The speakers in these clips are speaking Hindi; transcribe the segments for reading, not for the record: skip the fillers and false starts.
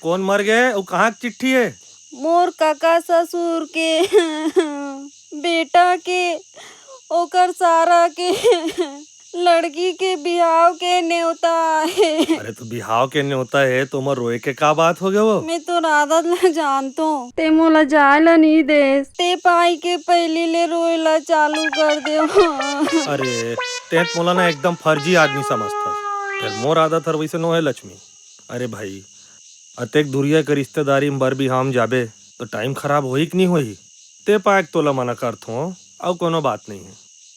कौन मर गए और कहाँ की चिट्ठी है? मोर काका ससुर के बेटा के ओकर सारा के लड़की के बिहाव के न्योता है। अरे तो बिहाव के न्योता है तो उमर रोए के का बात हो गया वो? मैं तो राधा ला जानतो ते मोला जायला नहीं दे ते पाई के पहली ले रोएला चालू कर दे। अरे तेत मोला ना एकदम फर्जी आदमी समझता। फिर मोर आदत हर वैसे नो है लक्ष्मी। अरे भाई अतेक दुरिया के रिश्तेदारी में बर बिहाम जाबे तो टाइम खराब होई कि नहीं होई? ते पाएक तोला मना करथो और कोनो बात नहीं है।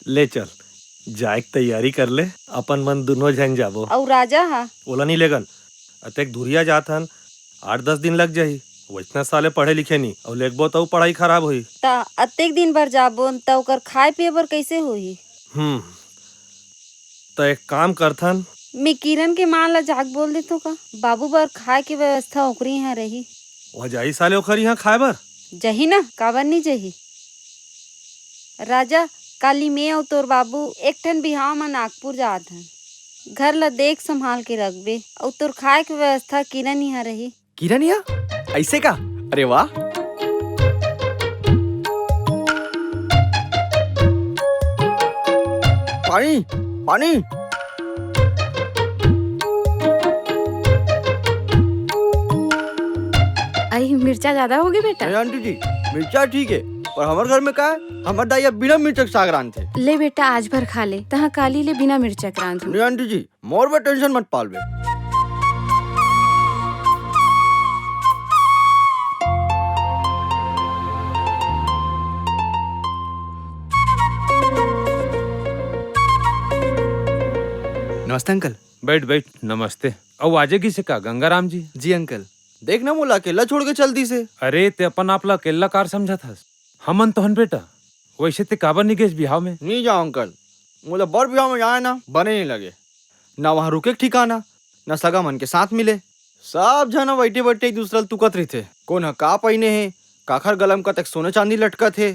ले चल जाए की तैयारी कर ले, अपन मन दोनों जन जाबो। और राजा हा ओला नहीं लेगन अतेक दुरिया जाथन 8-10 दिन लग जाही। वो इतना साले पढ़े लिखे नहीं और लेगबो तो पढ़ाई खराब हुई। ता अतेक दिन भर जाबो त ओकर खाए पिए बर कैसे होही? तो एक काम करथन। मैं किरण के मां ला जाग बोल देतो का बाबू बर खाए के व्यवस्था ओकरी यहाँ रही। वह जाई साले ओखर यहाँ खाए बर जही ना काबर नहीं जही। राजा काली मैं और तोर बाबू एक ठन बिहाव में नागपुर जात हन। घर ला देख संभाल के रखबे और तोर खाए के व्यवस्था किरण यहाँ रही। किरण यहाँ ऐसे का? अरे वाह। पानी पानी। आई मिर्चा ज्यादा हो गई बेटा। नहीं आंटी जी मिर्चा ठीक है पर हमारे घर में का है? हमारे दाई अब बिना मिर्च साग रान थे। ले बेटा आज भर खा ले तहा काली ले बिना मिर्चा क्रांत नहीं आंटी जी मोर पर टेंशन मत पालबे। नमस्ते अंकल। बैठ बैठ। नमस्ते। और आजे किसे का गंगाराम जी? जी अंकल देखना मोला अकेला छोड़ के चलती से। अरे ते अपन आप ला अकेला कार समझा था। हमन तो हन बेटा वैसे ते काबर नहीं गए बिहाव में? नहीं जाओ अंकल मुझे बर बिहाव में जाए ना बने नहीं लगे। ना वहाँ रुके ठिकाना ना सगा मन के साथ मिले। सब जना बैठे बैठे एक दूसरे तुकत रही थे। कौन का पहिने है काखर गलम का तक सोने चांदी लटका थे।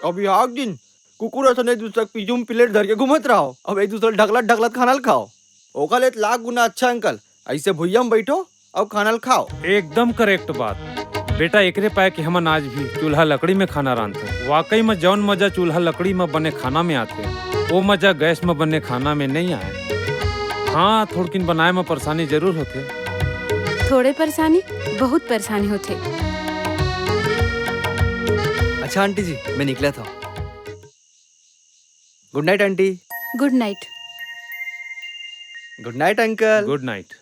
अभी आग दिन कुकुर असन एक दूसरे पीछू में प्लेट धर के घूमत रहो। अब एक दूसरे ढकलत ढकलत खाना खाओ। ओका ले लाख गुना अच्छा अंकल ऐसे भुइया में बैठो और खाना खाओ। एकदम करेक्ट बात बेटा। एकरे पाए कि हमन आज भी चूल्हा लकड़ी में खाना रांधते। वाकई में जौन मजा चूल्हा लकड़ी में बने खाना में आते वो मजा गैस में बने खाना में नहीं आए। हाँ थोड़किन बनाए में परेशानी जरूर होते। थोड़े परेशानी बहुत परेशानी होते। अच्छा आंटी जी मैं निकला था। Good night aunty. Good night. Good night uncle. Good night.